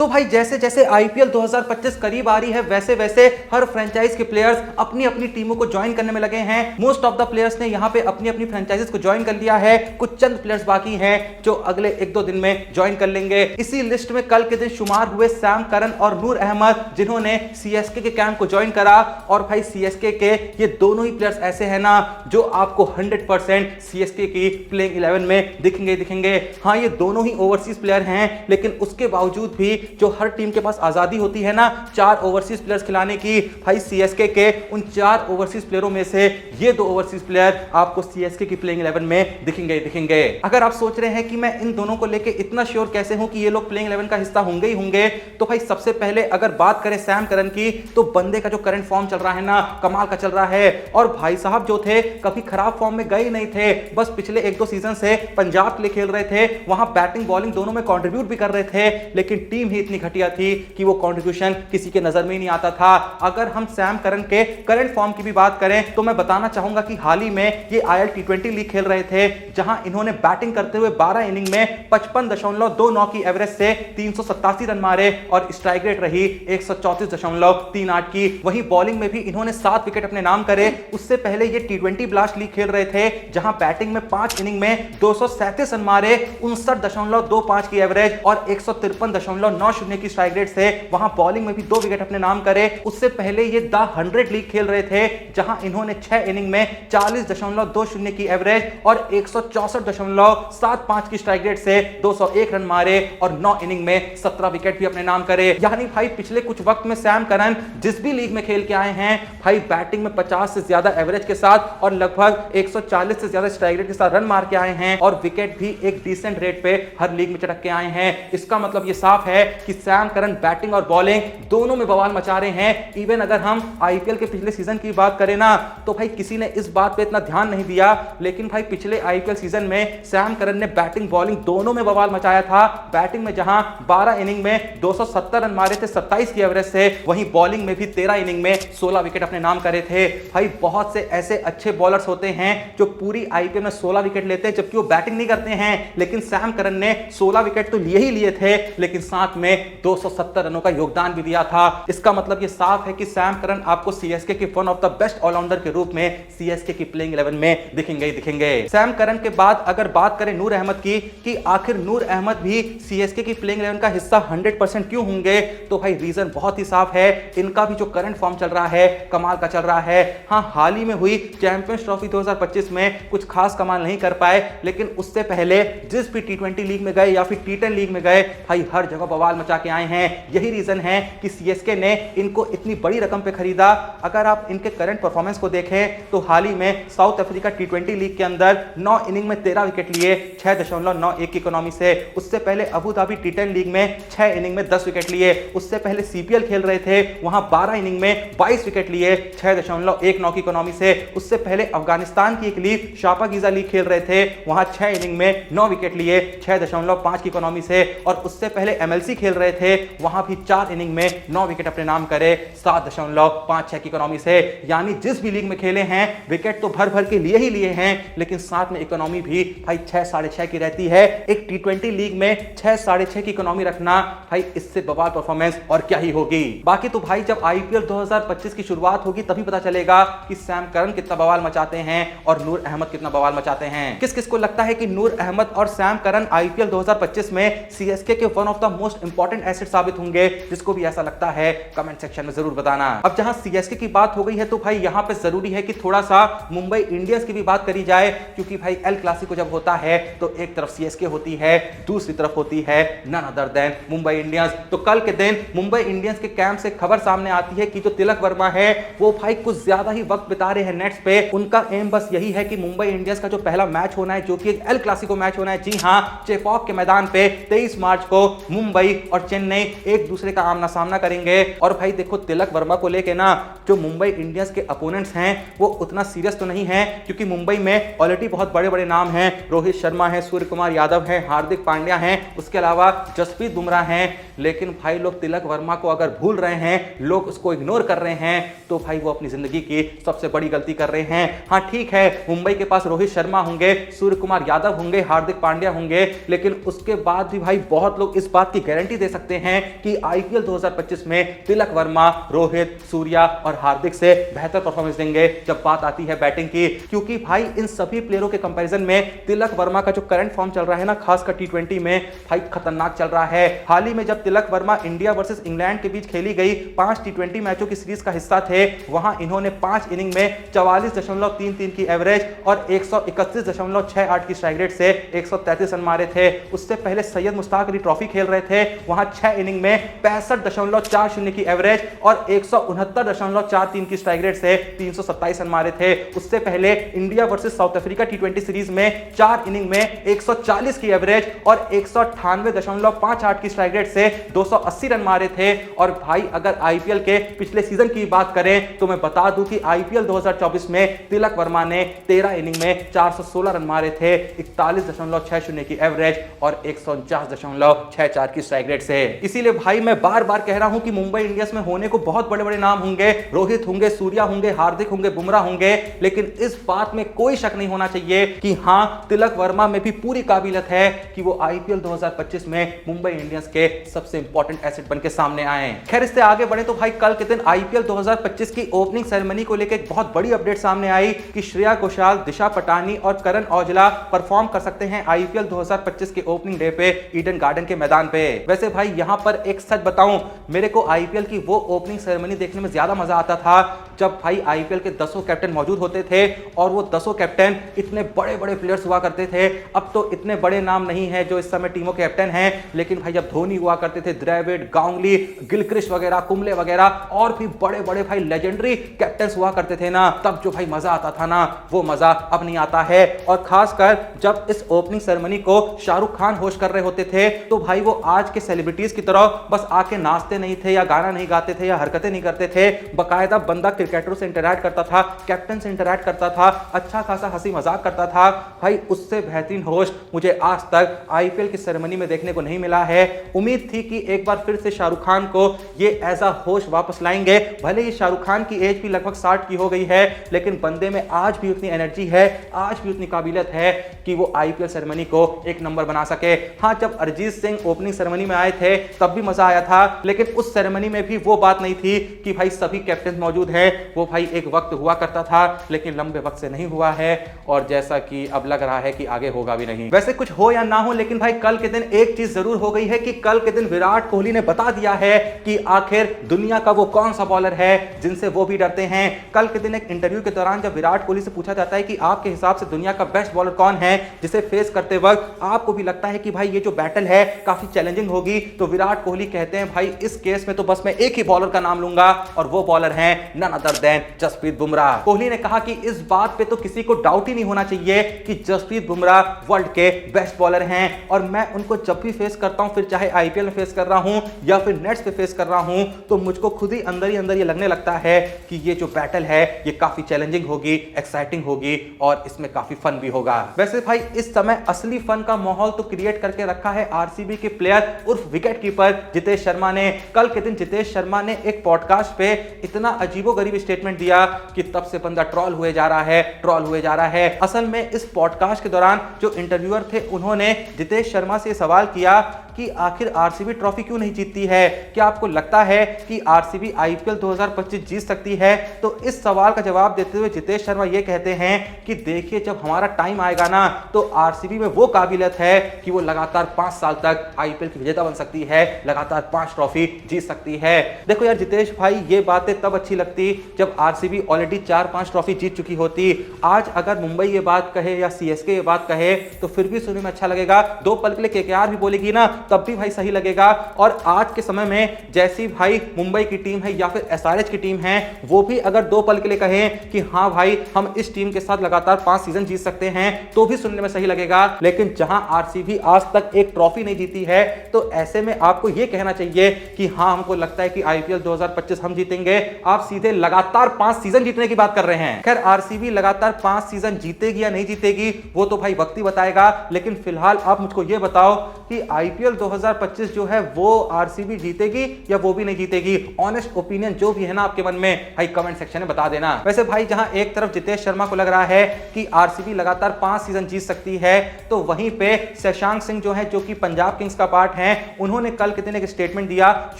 तो भाई जैसे जैसे आईपीएल 2025 करीब आ रही है वैसे वैसे हर फ्रेंचाइज के प्लेयर्स अपनी अपनी टीमों को ज्वाइन करने में लगे हैं। मोस्ट ऑफ द प्लेयर्स ने यहां पे अपनी अपनी फ्रेंचाइजेस को ज्वाइन कर लिया है। कुछ चंद प्लेयर्स बाकी हैं जो अगले एक दो दिन में ज्वाइन कर लेंगे। इसी लिस्ट में कल के दिन शुमार हुए सैम करन और नूर अहमद, जिन्होंने सीएसके के कैंप को ज्वाइन करा। और भाई सीएसके के ये दोनों ही प्लेयर्स ऐसे हैं ना जो आपको 100% सीएसके की प्लेइंग 11 में दिखेंगे। हाँ, ये दोनों ही ओवरसीज प्लेयर हैं, लेकिन उसके बावजूद भी जो हर टीम के पास आजादी होती है ना 4 ओवरसीज प्लेयर्स खिलाने की, भाई सीएसके के उन 4 ओवरसीज प्लेयरों में से ये 2 ओवरसीज प्लेयर आपको सीएसके की प्लेइंग 11 में दिखेंगे। अगर आप सोच रहे हैं कि मैं इन दोनों को लेके इतना श्योर कैसे हूं कि ये लोग प्लेइंग 11 का हिस्सा होंगे ही होंगे, तो भाई सबसे पहले अगर बात करें सैम करन की, तो बंदे का जो करंट फॉर्म चल रहा है ना कमाल का चल रहा है। और भाई साहब जो थे कभी खराब फॉर्म में गए नहीं थे, बस पिछले 1-2 सीजन से पंजाब के लिए खेल रहे थे, वहां बैटिंग बॉलिंग दोनों में कंट्रीब्यूट भी कर रहे थे, लेकिन टीम ही इतनी घटिया थी कि वो कंट्रीब्यूशन किसी के नजर में ही नहीं आता था। अगर हम सैम करन के करंट फॉर्म की भी बात करें तो मैं बताना चाहूंगा कि हाल ही में ये आईएल टी20 लीग खेल रहे थे, जहां इन्होंने बैटिंग करते हुए 12 इनिंग में 55.29 की एवरेज से 387 रन मारे और स्ट्राइक रेट रही 134.38 की। वहीं बॉलिंग में भी इन्होंने 7 विकेट अपने नाम करे। उससे पहले ये टी20 ब्लास्ट लीग खेल रहे थे, जहां बैटिंग में 5 इनिंग में 237 रन मारे, 59.25 की एवरेज और 153.90 की स्ट्राइक रेट से। वहां बॉलिंग में भी 2 विकेट अपने नाम करे। उससे पहले ये द 100 लीग खेल रहे थे, जहां इन्होंने 6 इनिंग में 40.20 की एवरेज और 164.75 की स्ट्राइक रेट से 201 रन मारे और 9 इनिंग में 17 विकेट भी अपने नाम करे। यानी भाई पिछले कुछ वक्त में सैम करन जिस भी लीग में खेल के आए हैं, भाई बैटिंग में 50 से ज्यादा एवरेज के साथ और लगभग 140 से ज्यादा स्ट्राइक रेट के साथ रन मार के आए हैं और विकेट भी एक डिसेंट रेट पे हर लीग में चटक के आए हैं। इसका मतलब ये साफ है कि सैम करन बैटिंग और बॉलिंग दोनों में बवाल मचा रहे हैं। इवन अगर हम आईपीएल के पिछले सीजन की बात करें ना, तो भाई किसी ने इस बात पे इतना ध्यान नहीं दिया, लेकिन भाई पिछले आईपीएल सीजन में सैम करन ने बैटिंग बॉलिंग दोनों में बवाल मचाया था। बैटिंग में जहां 12 इनिंग में 270 रन मारे थे 27 की एवरेज से, वहीं बॉलिंग में भी 13 इनिंग में 16 विकेट अपने नाम करे थे। भाई बहुत से ऐसे अच्छे बॉलर्स होते हैं जो पूरी आईपीएल में 16 विकेट लेते हैं जबकि वो बैटिंग नहीं करते हैं, लेकिन सैम करन ने 16 विकेट तो लिए थे, लेकिन साथ में 270 रनों का योगदान भी दिया था। इसका मतलब ये साफ है कि सैम करन आपको सीएसके के one of the best allrounder के रूप में सीएसके की प्लेइंग 11 में दिखेंगे। सैम करन के बाद अगर बात करें नूर अहमद की कि आखिर नूर अहमद भी सीएसके की प्लेइंग 11 का हिस्सा 100% क्यों होंगे, तो भाई रीजन बहुत ही साफ है। इनका भी जो करंट फॉर्म चल रहा है कमाल का चल रहा है। हाँ, हाल ही में हुई चैंपियंस ट्रॉफी 2025 में कुछ खास कमाल नहीं कर पाए, लेकिन उससे पहले जिस भी टी20 लीग में गए या फिर टी10 लीग में गए, भाई हर जगह बवाल मचा के आए हैं। यही रीजन है कि सीएसके ने इनको इतनी बड़ी रकम पे खरीदा। अगर आप इनके करंट परफॉर्मेंस को देखें तो हाल ही में साउथ अफ्रीका टी20 लीग के अंदर 9 इनिंग में 13 विकेट लिए 6.91 की इकोनॉमी से। उससे पहले अबू धाबी टी10 लीग में 6 इनिंग में 10 विकेट लिए। उससे पहले सीपीएल खेल रहे थे, वहां 12 इनिंग में 22 विकेट लिए 6.19 की इकोनॉमी से। उससे पहले अफगानिस्तान की एक लीग शापा गीजा लीग खेल रहे थे, वहां 6 इनिंग में 9 विकेट लिए 6.5 की इकोनॉमी से। और उससे पहले एमएलसी खेल रहे थे, वहां भी 4 इनिंग में 9 विकेट अपने नाम करे 7.56 की इकोनॉमी से। यानी जिस भी लीग में खेले हैं विकेट तो भर के लिए हैं, लेकिन साथ में इकोनॉमी भी भाई 6-6.5 की रहती है। एक टी20 लीग में 6-6.5 की इकोनॉमी रखना, भाई इससे बवाल परफॉर्मेंस और क्या ही होगी। बाकी तो भाई जब आईपीएल 2025 की शुरुआत होगी तभी पता चलेगा कि सैम करन कितना बवाल मचाते हैं और नूर अहमद कितना बवाल मचाते हैं। किस किस को लगता है कि नूर अहमद और सैम करन आईपीएल 2025 में सीएसके के one of the most important asset साबित होंगे? जिसको भी ऐसा लगता है कमेंट सेक्शन में जरूर बताना। अब जहां सीएसके की बात हो गई है तो भाई यहां पे जरूरी है कि थोड़ा सा मुंबई इंडियंस की भी बात करी जाए, क्योंकि भाई एल क्लासिको जब होता है तो एक तरफ सीएसके होती है, दूसरी तरफ होती है none other than Mumbai Indians. तो कल के दिन मुंबई इंडियंस के कैंप से खबर सामने आती है कि जो तिलक वर्मा है वो भाई कुछ ज्यादा ही वक्त बिता रहे हैं नेट्स पे। उनका एम बस यही है कि मुंबई इंडियंस का जो पहला मैच होना है, जो कि एक एल क्लासिको मैच होना है, जी हां, चेपॉक के मैदान पे 23 मार्च को मुंबई और चेन्नई एक दूसरे का आमना सामना करेंगे। और भाई देखो तिलक वर्मा को लेके ना जो मुंबई इंडियंस के अपोनेंट्स हैं वो उतना सीरियस तो नहीं है, क्योंकि मुंबई में ऑलरेडी बहुत बड़े बड़े नाम हैं। रोहित शर्मा है, सूर्य कुमार यादव है, हार्दिक पांड्या हैं, उसके अलावा जसप्रीत बुमराह हैं। लेकिन भाई लोग तिलक वर्मा को अगर भूल रहे हैं, लोग उसको इग्नोर कर रहे हैं, तो भाई वो अपनी जिंदगी की सबसे बड़ी गलती कर रहे हैं। हाँ ठीक है, मुंबई के पास रोहित शर्मा होंगे, सूर्य कुमार यादव होंगे, हार्दिक पांड्या होंगे, लेकिन उसके बाद भी भाई बहुत लोग इस बात की गारंटी गारंटी दे सकते हैं कि आईपीएल 2025 में तिलक वर्मा, रोहित, सूर्या और हार्दिक से बेहतर परफॉर्मेंस देंगे जब बात आती है बैटिंग की, क्योंकि भाई इन सभी प्लेयरों के कंपैरिजन में तिलक वर्मा का जो करंट फॉर्म चल रहा है ना, खासकर टी20 में भाई खतरनाक चल रहा है। हाल ही में जब Tilak Varma India versus England के बीच खेली गई 5 टी20 मैचों की सीरीज का हिस्सा थे, वहां इन्होंने 5 इनिंग में 44.33 की एवरेज और 131.68 की स्ट्राइक रेट से 133 रन मारे थे। उससे पहले सैयद मुश्ताक अली ट्रॉफी खेल रहे थे, वहां 6 इनिंग में 65.40 की एवरेज और 169.43 की स्ट्राइक रेट से 327 रन मारे थे। उससे पहले इंडिया वर्सेस साउथ अफ्रीका टी20 सीरीज में 4 इनिंग में 140 की एवरेज और 198.58 की स्ट्राइक रेट से 280 रन मारे थे। और भाई अगर आईपीएल के पिछले सीजन की बात करें तो मैं बता दूं कि आईपीएल 2024 में तिलक वर्मा ने 13 इनिंग में 416 रन मारे थे, 41.60 की एवरेज और 149.64 की स्ट्राइक रेट से। इसीलिए भाई मैं बार बार कह रहा हूं कि मुंबई इंडियंस में होने को बहुत बड़े बड़े नाम होंगे, रोहित होंगे, सूर्या होंगे, हार्दिक होंगे, बुमराह होंगे, लेकिन इस बात में कोई शक नहीं होना चाहिए कि हां तिलक वर्मा में भी पूरी काबिलियत है कि वो आईपीएल 2025 में मुंबई इंडियंस के सबसे इंपॉर्टेंट एसेट बनके सामने आए। खैर इससे आगे बढ़े तो भाई कल के दिन आईपीएल 2025 की ओपनिंग सेरेमनी को लेकर एक बहुत बड़ी अपडेट सामने आई कि श्रेया घोषाल, दिशा पटानी और करण औजला परफॉर्म कर सकते हैं आईपीएल 2025 के ओपनिंग डे पे ईडन गार्डन के मैदान पे। वैसे भाई यहां पर एक सच बताऊं, मेरे को आईपीएल की वो ओपनिंग सेरेमनी देखने में ज्यादा मजा आता था जब भाई आईपीएल के 10 कैप्टन मौजूद होते थे और वो 10 कैप्टन इतने बड़े बड़े प्लेयर्स हुआ करते थे। अब तो इतने बड़े नाम नहीं है जो इस समय टीमों के कैप्टन हैं, लेकिन भाई जब धोनी हुआ करते थे, द्रविड़, गांगुली, गिलक्रिस्ट वगैरह, कुंबले वगैरह और भी बड़े बड़े भाई लेजेंडरी कैप्टन हुआ करते थे ना, तब जो भाई मजा आता था ना, वो मजा अब नहीं आता है। और खासकर जब इस ओपनिंग सेरेमनी को शाहरुख खान होस्ट कर रहे होते थे तो भाई वो आज के सेलिब्रिटीज की तरह बस आके नाचते नहीं थे या गाना नहीं गाते थे या हरकतें नहीं करते थे, बकायदा बंदा क्रिकेटरों से इंटरैक्ट करता था, कैप्टन से इंटरैक्ट करता था, अच्छा खासा हंसी मजाक करता था। भाई उससे बेहतरीन होस्ट मुझे आज तक आईपीएल की सेरेमनी में देखने को नहीं मिला है। उम्मीद थी कि एक बार फिर से शाहरुख खान को ये एज अ होस्ट वापस लाएंगे। भले ही शाहरुख खान की एज भी लगभग 60 की हो गई है, लेकिन बंदे में आज भी उतनी एनर्जी है, आज भी उतनी काबिलियत है कि वो आईपीएल सेरेमनी को एक नंबर बना सके। हाँ, जब अरिजीत सिंह ओपनिंग सेरेमनी में आए थे तब भी मजा आया था, लेकिन उस सेरेमनी में भी वो बात नहीं थी कि भाई सभी कैप्टन मौजूद हैं। वो भाई एक वक्त हुआ करता था, लेकिन लंबे वक्त से नहीं हुआ है और जैसा कि अब लग रहा है कि आगे होगा भी नहीं। वैसे कुछ हो या ना हो, लेकिन भाई कल के दिन एक चीज जरूर हो गई है कि कल के दिन विराट कोहली ने बता दिया है कि आखिर दुनिया का वो कौन सा बॉलर है जिनसे वो भी डरते हैं। कल के दिन एक इंटरव्यू के दौरान जब विराट कोहली से पूछा जाता है कि आपके हिसाब से दुनिया का बेस्ट बॉलर कौन है जिसे फेस करते वक्त आपको भी लगता है कि भाई ये जो बैटल है काफी चैलेंजिंग होगी, तो विराट कोहली कहते हैं भाई इस केस में तो बस मैं एक ही बॉलर का नाम लूंगा और वो बॉलर है none other than Jasprit Bumrah. Kohli ने कहा कि इस बात पे तो किसी को डाउट ही नहीं होना चाहिए कि जसप्रीत बुमराह वर्ल्ड के बेस्ट बॉलर हैं और मैं उनको जब भी फेस करता हूं, फिर चाहे आईपीएल में फेस कर रहा हूं या फिर नेट्स पे फेस कर रहा हूं, तो मुझको खुद ही अंदर ये लगने लगता है कि ये जो बैटल है ये काफी चैलेंजिंग होगी, एक्साइटिंग होगी और इसमें काफी फन भी होगा। वैसे भाई इस समय असली फन का माहौल तो क्रिएट करके रखा है आरसीबी के प्लेयर उर्फ विकेट कीपर जितेश शर्मा ने। कल के दिन जितेश शर्मा ने एक पॉडकास्ट पे इतना अजीबोगरीब स्टेटमेंट दिया कि तब से बंदा ट्रॉल हुए जा रहा है। असल में इस पॉडकास्ट के दौरान जो इंटरव्यूअर थे उन्होंने जितेश शर्मा से सवाल किया कि आखिर आरसीबी ट्रॉफी क्यों नहीं जीतती है, क्या आपको लगता है कि आरसीबी आईपीएल 2025 जीत सकती है? तो इस सवाल का जवाब देते हुए जितेश शर्मा ये कहते हैं कि देखिए जब हमारा टाइम आएगा ना तो आरसीबी में वो काबिलियत है कि वो लगातार 5 साल तक आईपीएल की विजेता बन सकती है, लगातार 5 ट्रॉफी जीत सकती है। देखो यार जितेश भाई, ये बातें तब अच्छी लगती जब आरसीबी ऑलरेडी 4-5 ट्रॉफी जीत चुकी होती। आज अगर मुंबई ये बात कहे या सीएसके ये बात कहे तो फिर भी सुनने में अच्छा लगेगा, 2 पल के लिए केकेआर भी बोलेगी ना तब भी भाई सही लगेगा। और आज के समय में जैसी भाई मुंबई की टीम है या फिर एसआरएच की टीम है, वो भी अगर 2 पल के लिए कहें कि हाँ भाई हम इस टीम के साथ लगातार 5 सीजन जीत सकते हैं तो भी सुनने में सही लगेगा। लेकिन जहां आरसीबी आज तक एक ट्रॉफी नहीं जीती है तो ऐसे में आपको यह कहना चाहिए कि हाँ हमको लगता है कि आईपीएल 2025 हम जीतेंगे, आप सीधे लगातार 5 सीजन जीतने की बात कर रहे हैं। खैर आरसीबी लगातार 5 सीजन जीतेगी या नहीं जीतेगी वो तो भाई वक्त ही बताएगा, लेकिन फिलहाल आप मुझको यह बताओ कि आईपीएल 2025 जो है वो आरसीबी जीतेगी या वो भी नहीं जीतेगी? ऑनेस्ट ओपिनियन जो भी है ना आपके मन में भाई कमेंट सेक्शन में बता देना। वैसे भाई जहां एक तरफ जितेश शर्मा को लग रहा है कि आरसीबी लगातार 5 सीजन जीत सकती है, तो वहीं पे शशांक सिंह जो है, जो कि पंजाब किंग्स का पार्ट है, उन्होंने कल के दिन एक स्टेटमेंट दिया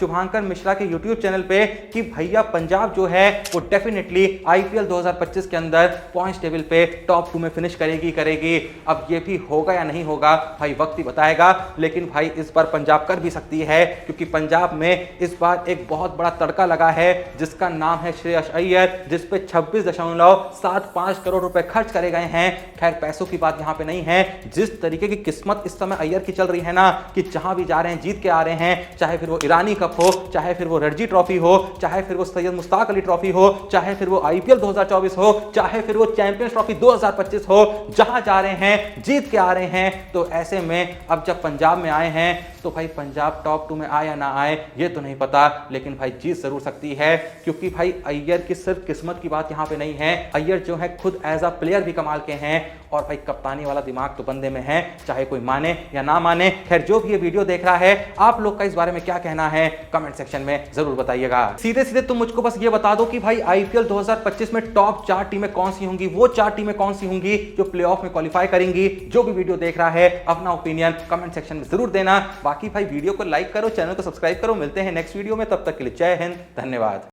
शुभांकर मिश्रा के यूट्यूब चैनल पे कि भैया पंजाब जो है वो डेफिनेटली आईपीएल 2025 के अंदर पॉइंट्स टेबल पे टॉप 2 में फिनिश करेगी। अब ये भी होगा या नहीं होगा भाई वक्त ही बताएगा, लेकिन भाई इस बार पंजाब कर भी सकती है, क्योंकि पंजाब में इस बार एक बहुत बड़ा तड़का लगा है जिसका नाम है श्रेयस अय्यर, जिस पे 26.75 करोड़ रुपए खर्च करे गए हैं। खैर पैसों की बात यहां पे नहीं है, जिस तरीके की किस्मत इस समय अय्यर की चल रही है ना, कि जहां भी जा रहे हैं जीत के आ रहे हैं, चाहे फिर वो ईरानी कप हो, चाहे फिर वो रणजी ट्रॉफी हो, चाहे फिर वो सैयद मुश्ताक अली ट्रॉफी हो, चाहे फिर वो आईपीएल 2024 हो, चाहे फिर वो चैंपियंस ट्रॉफी 2025 हो, जहां जा रहे हैं जीत के आ रहे हैं। तो ऐसे में अब जब पंजाब में आए हैं तो भाई पंजाब टॉप 2 में आए या ना आए ये तो नहीं पता, लेकिन भाई जीत जरूर सकती है, क्योंकि भाई अय्यर की सिर्फ किस्मत की बात यहां पे नहीं है। अय्यर जो है खुद एज अ प्लेयर भी कमाल के हैं, और भाई कप्तानी वाला दिमाग तो बंदे में है, चाहे कोई माने या ना माने। खैर जो भी ये वीडियो देख रहा है, आप लोग का इस बारे में क्या कहना है कमेंट सेक्शन में जरूर बताइएगा। सीधे सीधे तुम मुझको बस ये बता दो कि भाई आईपीएल 2025 में टॉप 4 टीमें कौन सी होंगी, वो 4 टीमें कौन सी होंगी जो प्लेऑफ में क्वालिफाई करेंगी। जो भी वीडियो देख रहा है अपना ओपिनियन कमेंट सेक्शन में जरूर देना। बाकी भाई वीडियो को लाइक करो, चैनल को सब्सक्राइब करो। मिलते हैं नेक्स्ट वीडियो में, तब तक के लिए जय हिंद, धन्यवाद।